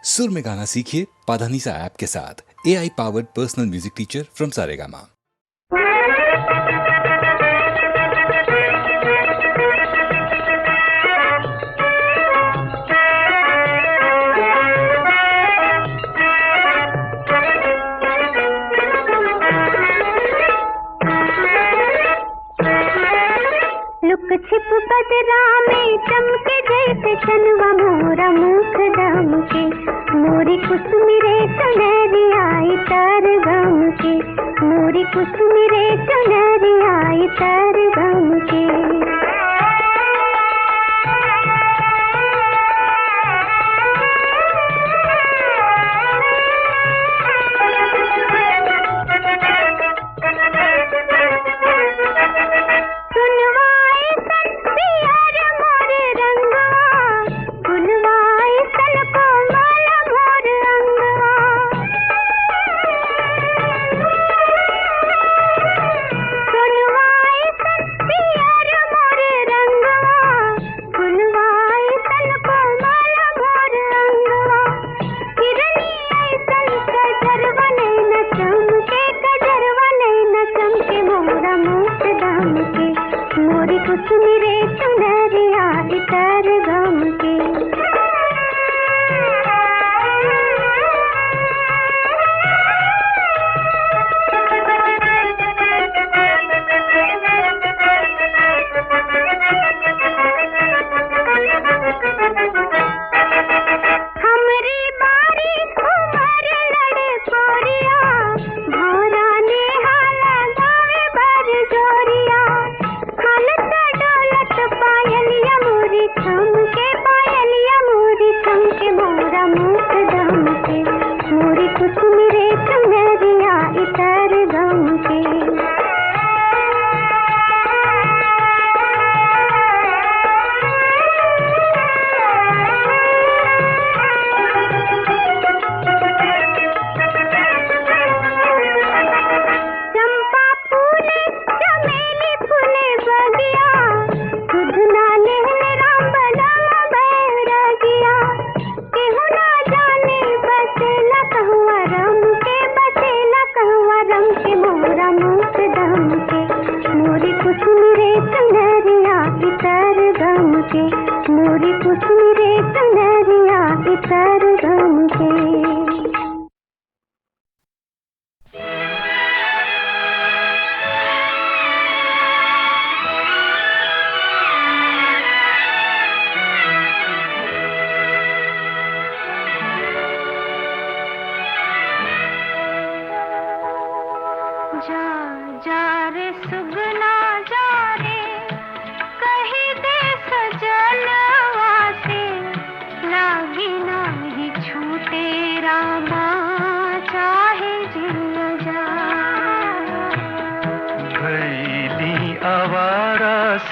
सुर में गाना सीखिए पाधानीसा ऐप के साथ। AI powered personal music teacher from Saregama. लुक छिप बदरा में चमके जैसे चनवा मोरा मुख दम के, मोरी कुसुमिरे चुनरी आई तर गम के, मोरी कुसुमिरे चुनरी आई तर गम के।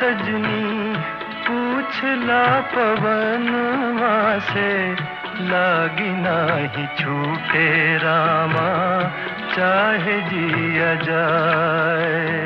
सजनी पूछला पवनवा से, लागी नाही छूटे रामा चाहे जिया जाए।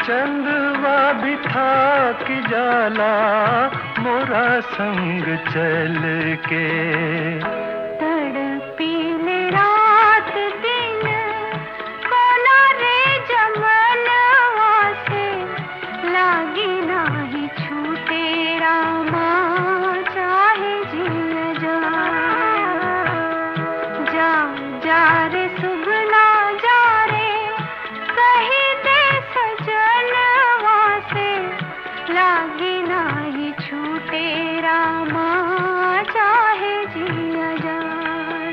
चंदवा भी था कि जाला मोरा संग चल के, तड़पीले रात दिन कोना रे जमनवा से, लागी नाही छूटे रामा चाहे जिया जाए। जा जा रे सुगना जा रे, कही दे सजनवा से, लागी नाही छूटे रामा चाहे जिया जाए।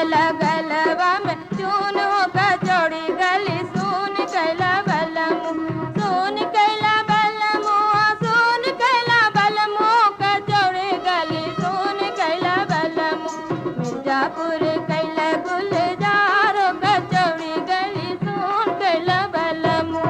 कैला गलवा में चून हो कचौड़ी गली सुन कैला बलमु सुन कैला बलमु सुन कैला बलमु कचौड़ी गली सुन कैला बलमु मिर्जापुर कैला गुलजारो कचौड़ी गली सुन कैला बलमु।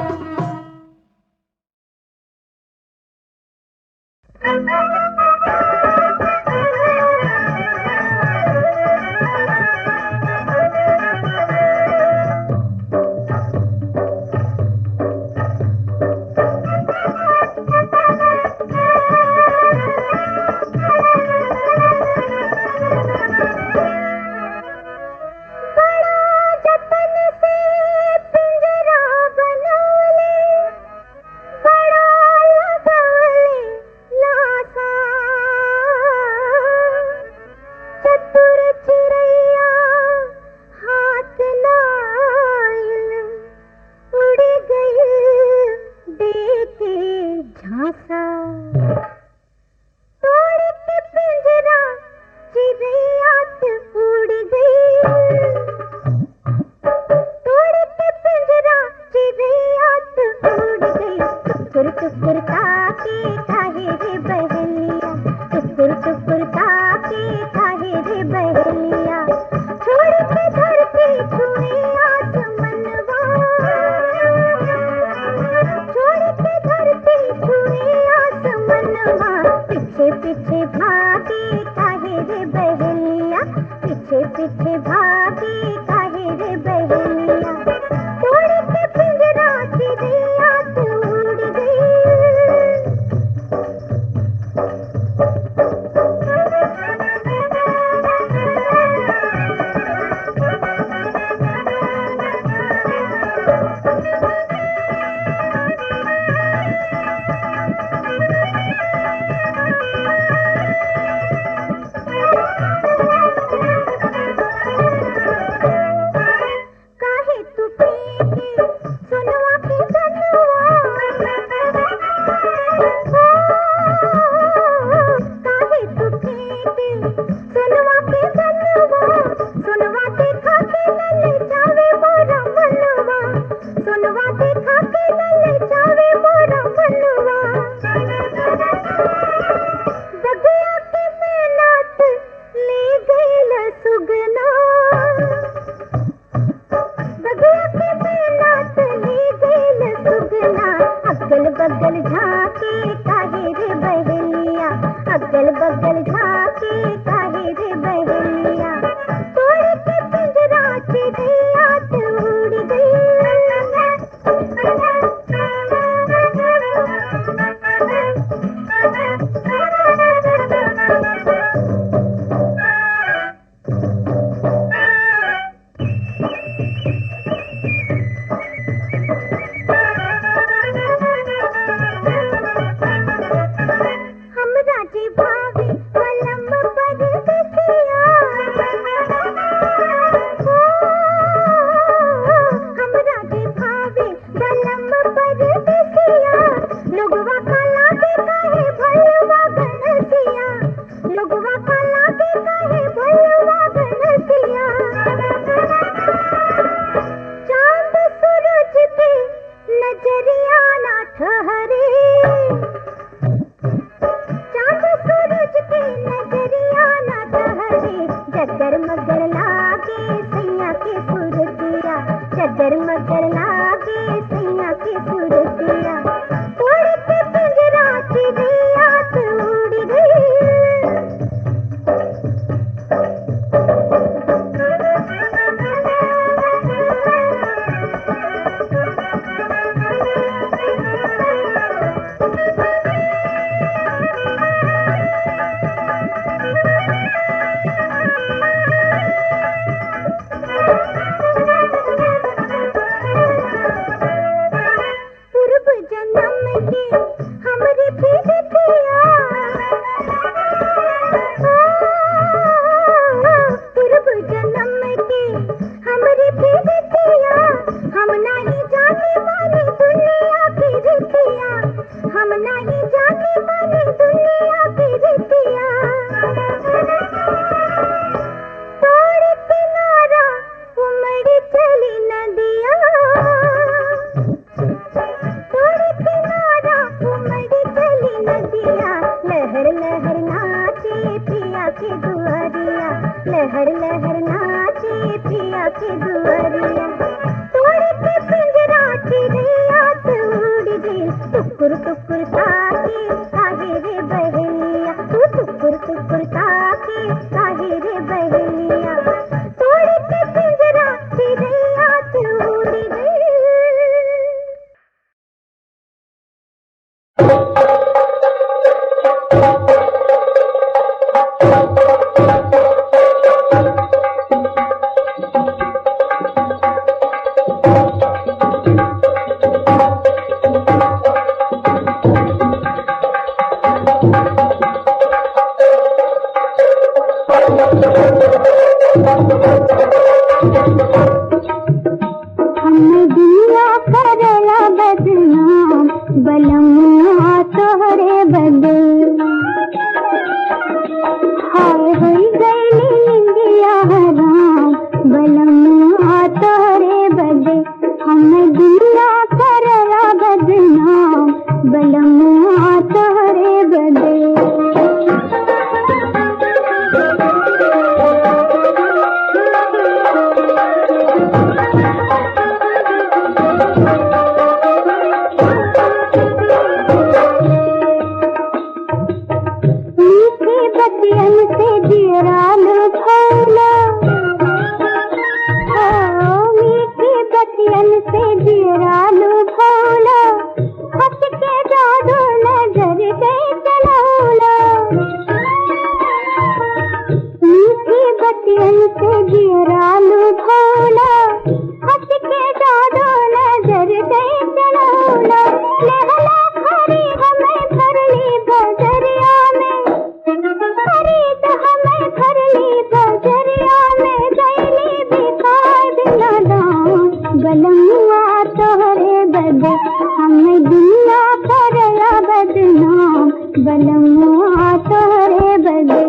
बदे हमें दुनिया करला बदनाम बलमुआ तोहरे बदे।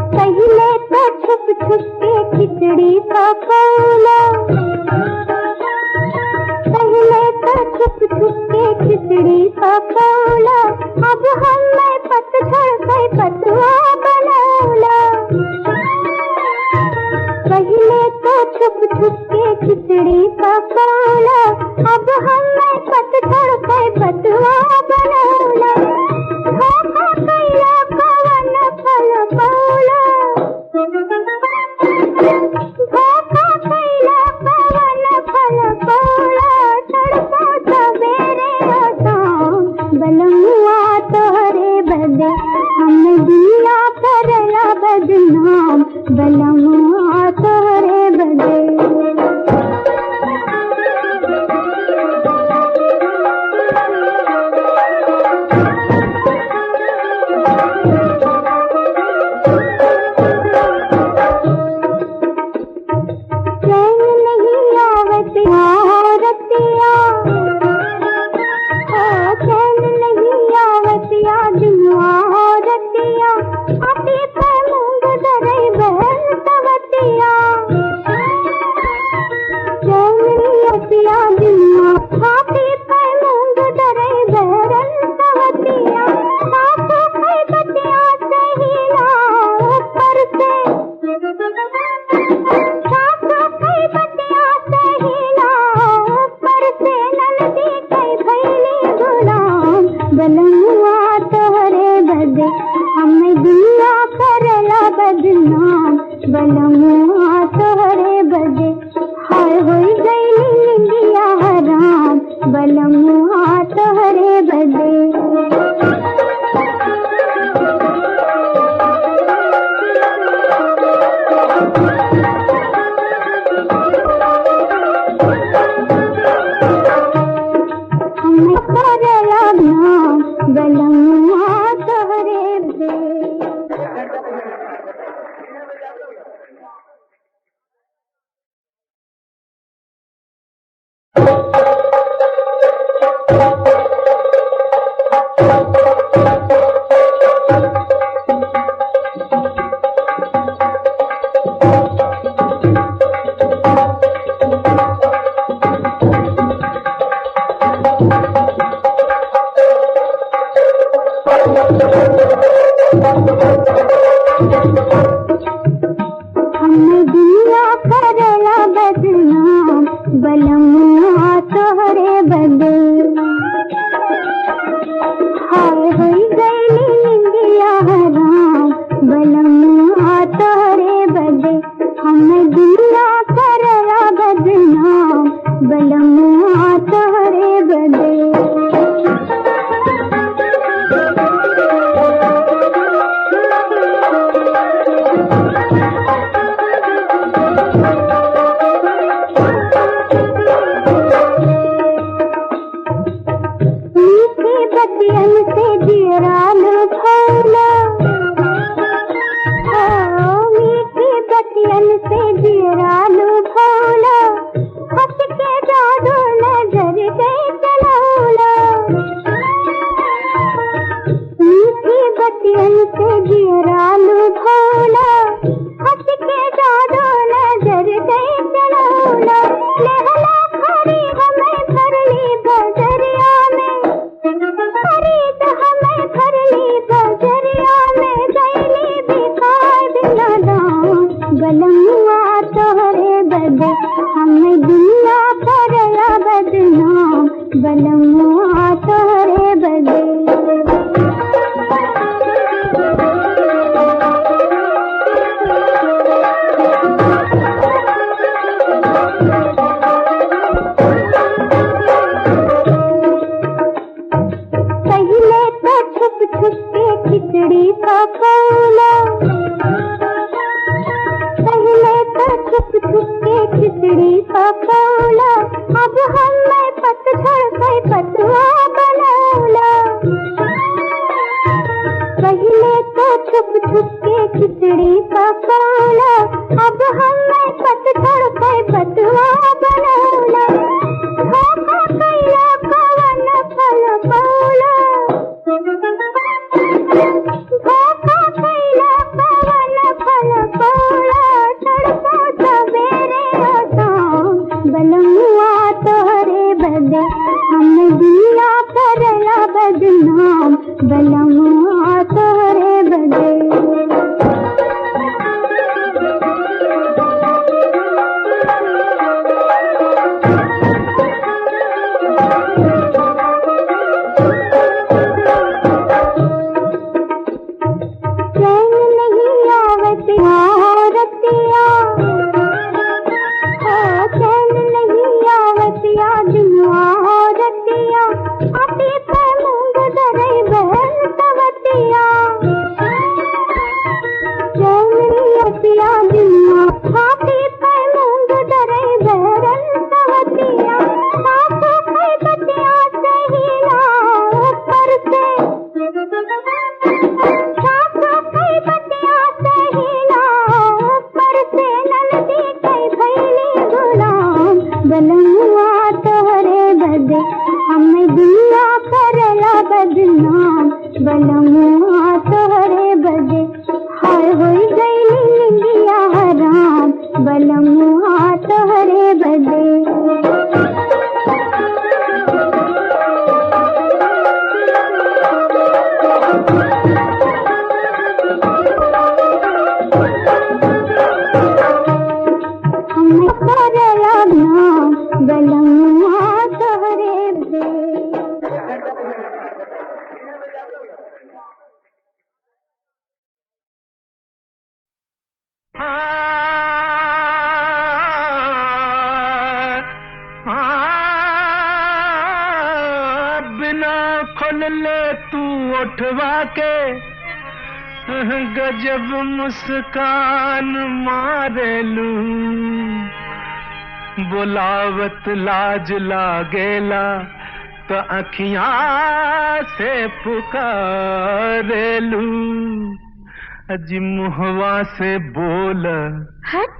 पहले तो छुप छुप के खिचड़ी पकौला, पहले तो छुप छुप के खिचड़ी पकौला, अब हमें पतझड़ पे पतुआ बनौला। पहले तो छुप छुप के खिचड़ी पकौला, अब हमें पतझड़ पे पतुआ बनौला। धोखा कैला पवन फल पौला, धोखा कैला पवन फल पौला। तड़पो सवेरे शाम बलमुआ तोहरे बदे हम दुनिया करला बदनाम बलमुआ तोहरे बदे। बलमुआ तोहरे बदे हमें दुनिया करला बदनाम बलमुआ तोहरे बदे। हाय होई गई निंदिया हराम बलमुआ तोहरे बदे। बलमुआ तोहरे बदे। हमें दुनिया करला बदनाम बलमुआ तोहरे बदे। हाय होई गई निंदिया हराम बलमुआ तोहरे बदे हमें दुनिया करला बदनाम बलमुआ तोहरे बदे। बतियन से जियराल भौला, मीठी बतियन से जियराल भौला। हंस के जादू नजर गई चलौला, मीठी बतियन से जियराल भौला। हंस के जादू नजर गई चलौला। लहला खरी हमें भरली बजरिया में, खरीद हमें भरली बजरिया में। गईली बिकाय बिना दाम बलमुआ तोहरे बदे हमें दुनिया करला बदनाम बलमुआ तोहरे बदे। पहले तो छुप छुप के खिचड़ी पकौला, पहले तो छुप छुप के खिचड़ी पकौला। अब हमें पतझड़ पे पतुआ बदनाम बलमुआ तोहरे बदे। गजब मुस्कान मारेलू, बुलावत लाज लागेला तो अखियां से पुकारेलू। अजी मुहवा से बोल, हट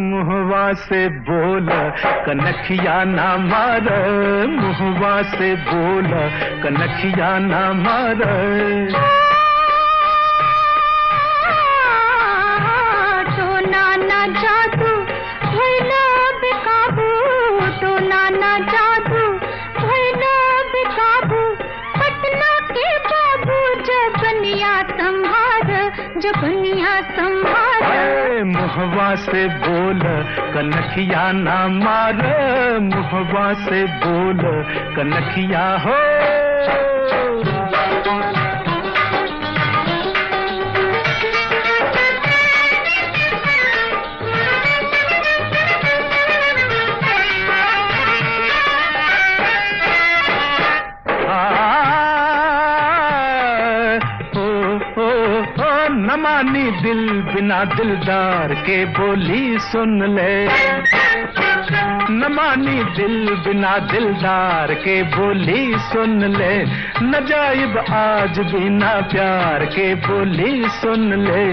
मुहवा से बोल कनखिया ना मार, मुहवा से बोल कनखिया ना मार। तो नाना जादू भइला बेकाबू, तो नाना जादू भइला बेकाबू, पटना के बाबू जबनिया संभार, जबनिया संभार। मुहवा से बोल कनखिया ना मार, मुहवा से बोल कनखिया हो। न मानी दिल बिना दिलदार के बोली सुन ले, न मानी दिल बिना दिलदार के बोली सुन ले, न जाइब आज बिना प्यार के बोली सुन ले।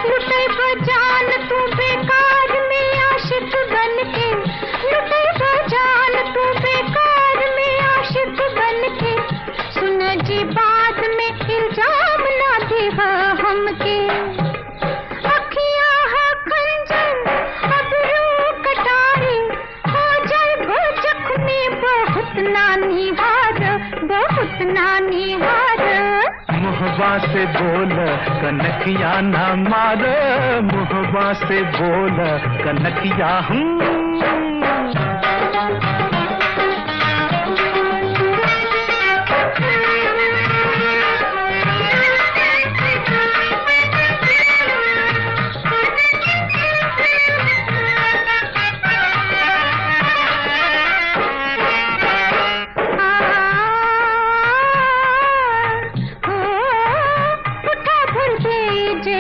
लुटे बजान तू बेकार में आशिक बन के, लुटे बजान तू बेकार में आशिक बन के, सुन जी बात में इल्जाम ना देवा हमके। अखियां है खंजर अब रू कटारी, हो जाए वो जख्मी बहुत नानी हार, बहुत नानी हार। मुहवा से बोल कनखिया ना मार, मुहवा से बोल कनखिया हूँ। उठा भर दीजे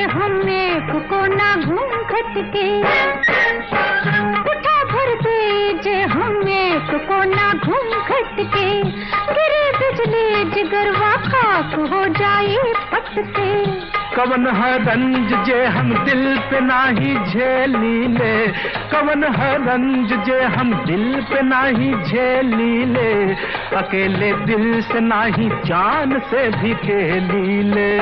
हमें कोना घूंघट के, गिरे बिजली जिगरवा खाक हो जाए पट से। कवन है रंज जे हम दिल पे नाही झेली ले, कवन है रंज जे हम दिल पे नाही झेली ले, अकेले दिल से नाही जान से भी खेली ले।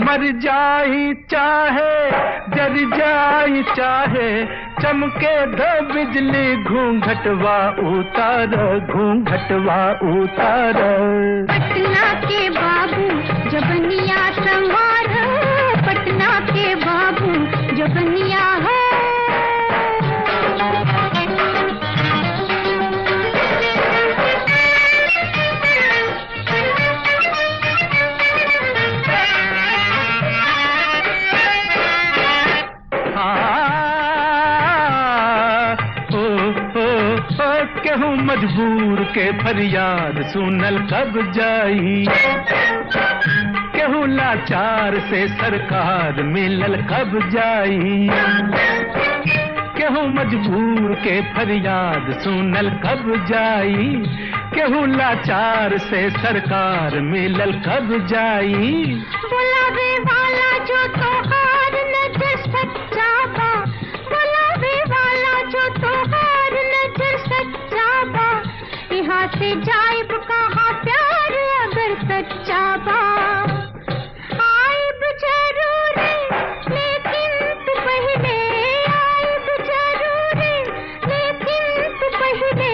मर जाई चाहे जर जाई चाहे, चमके दो बिजली घूंघटवा उतार, घूंघटवा उतार। पटना के बाबू जबनिया संवार, पटना के बाबू जबनिया है। केहूँ मजबूर के फरियाद सुनल कब जाई, केहूँ लाचार से सरकार मिलल कब जाई। केहूँ मजबूर के फरियाद सुनल कब जाई, केहूँ लाचार से सरकार मिलल कब जाई। बुलावे वाला जो तोहार नजर सच्चा बा, बुलावे वाला जो तोहार नजर सच्चा बा, यहाँ से जाइब कहाँ प्यार अगर सच्चा बा। आइब जरूर लेकिन तू पहले, आइब जरूर लेकिन तू पहले,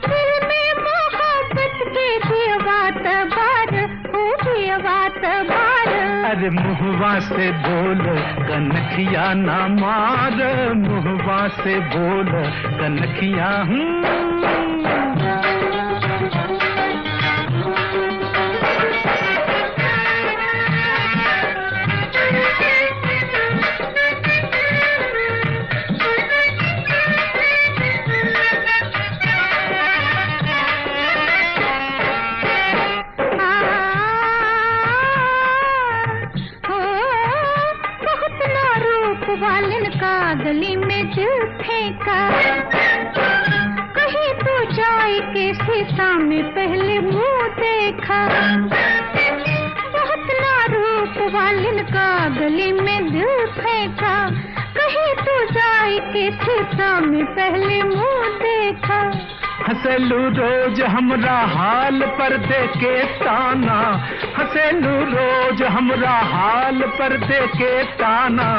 दिल में मोहब्बत के दियवात बार, हो दियवात बार। अरे मुहवा से बोल कनखिया ना मार, मुहवा से बोल कनखिया। वालन का गली में दिल फेंका, कहीं तो जाए के शीशा में पहले मुंह देखा। बहुत ना रूप वालन का गली में दिल फेंका, कहीं तो जाए के शीशा में पहले मुंह देखा। हंसलू रोज हमरा हाल पर देके ताना, हंसलू रोज हमरा हाल पर देके ताना,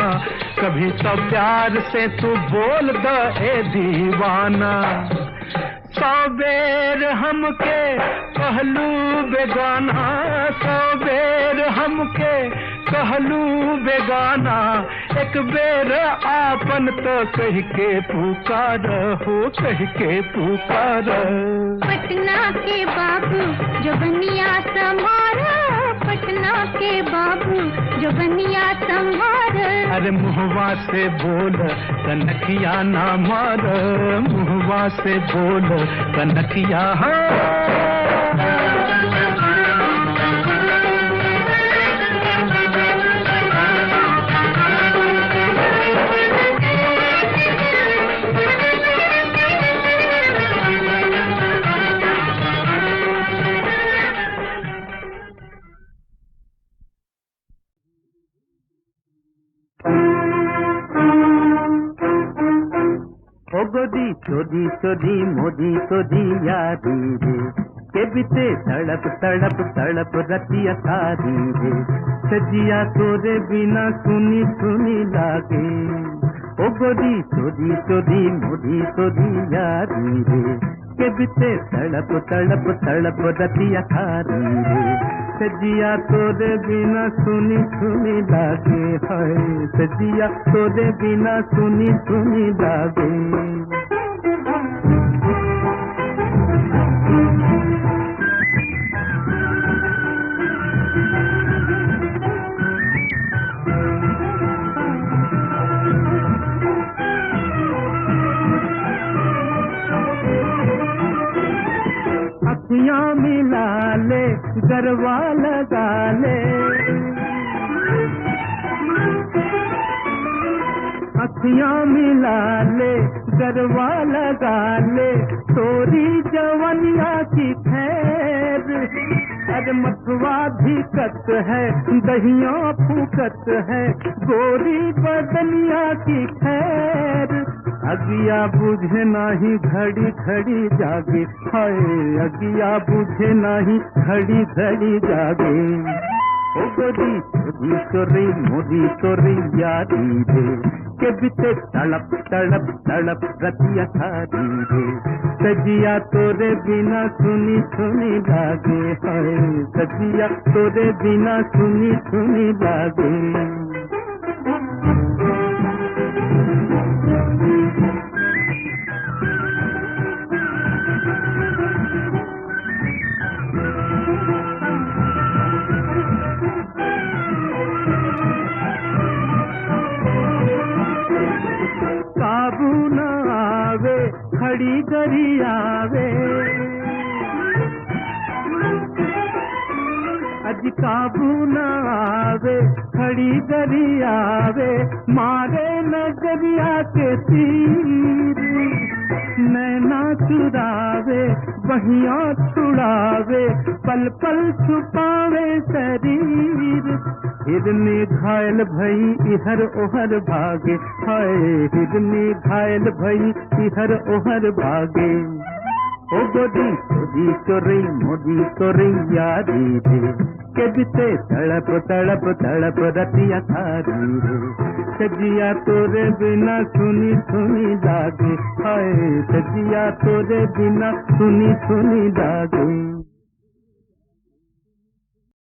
कभी तो प्यार से तू बोल दे ए दीवाना। सौ बेर हमके कहलू बेगाना, सौ बेर हमके कहलू बेगाना, एक बेर आपन तो कह के पुकार हो, कह के पुकार। पटना के बाबू जबनिया संवारा, पटना के बाबू जबनिया संवारा। अरे मुहवा से बोल कनखिया ना मार, मुहवा से बोल कनखिया। गोदी चोदी चोदी मोदी चोदी यारी रे, के बीते तड़प तड़प तड़प रतिया सारी रे, सजिया तोरे बिना सुनी सुनी लागे। ओ गोदी चोदी चोदी मोदी चोदी यारी रे, के बीते तड़प तड़प तड़प रतिया सारी रे, सजिया तोरे बिना सुनी सुनी लागे। हाय सजिया तोरे बिना सुनी सुनी लागे। अखियाँ मिला ले गरबा लगा ले, अखियाँ मिला ले गरबा लगा ले, तोरी जवनिया की खैर। अरे मथुआ भी कत है दहिया फूकत है, गोरी बदनिया की खैर। अगिया बुझे नाही घड़ी घड़ी जागे, हाय अगिया बुझे नाही घड़ी घड़ी जागे। ओ गोदी छोदी चोरी मोदी चोरी यादी रे के बिते तड़प तड़प तड़प रतिया थारी रे सजिया तोरे बिना सुनी सुनी लागे हाय सजिया तोरे बिना सुनी सुनी लागे काबू न आवे खड़ी करी आवे अज काबू न आवे खड़ी करी आवे मारे नजरिया के तीर नैना चुरावे बहिया छुड़ावे पल पल छुपावे शरीर हिरनी घायल भई इहर ओहर भागे हाय हिरनी घायल भई इहर ओहर भागे ओ गोदी छोदी चोरी मोदी चोरी यादी रे के बिते तड़प तड़प तड़प रतिया थारी रे सजिया तोरे बिना सुनी सुनी लागे हाय सजिया तोरे बिना सुनी सुनी लागे